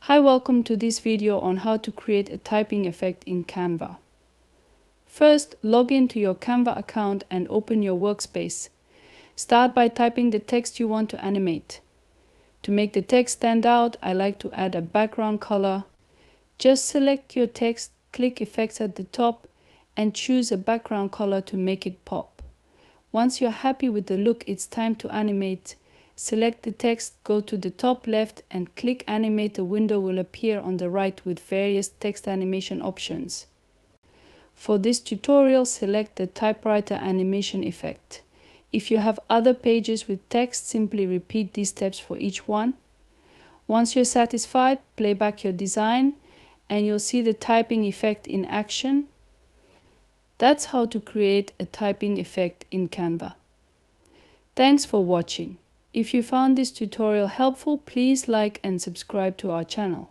Hi, welcome to this video on how to create a typing effect in Canva. First, log into your Canva account and open your workspace. Start by typing the text you want to animate. To make the text stand out, I like to add a background color. Just select your text, click Effects at the top, and choose a background color to make it pop. Once you're happy with the look, it's time to animate. Select the text, go to the top left and click Animate. A window will appear on the right with various text animation options. For this tutorial, select the typewriter animation effect. If you have other pages with text, simply repeat these steps for each one. Once you're satisfied, play back your design and you'll see the typing effect in action. That's how to create a typing effect in Canva. Thanks for watching. If you found this tutorial helpful, please like and subscribe to our channel.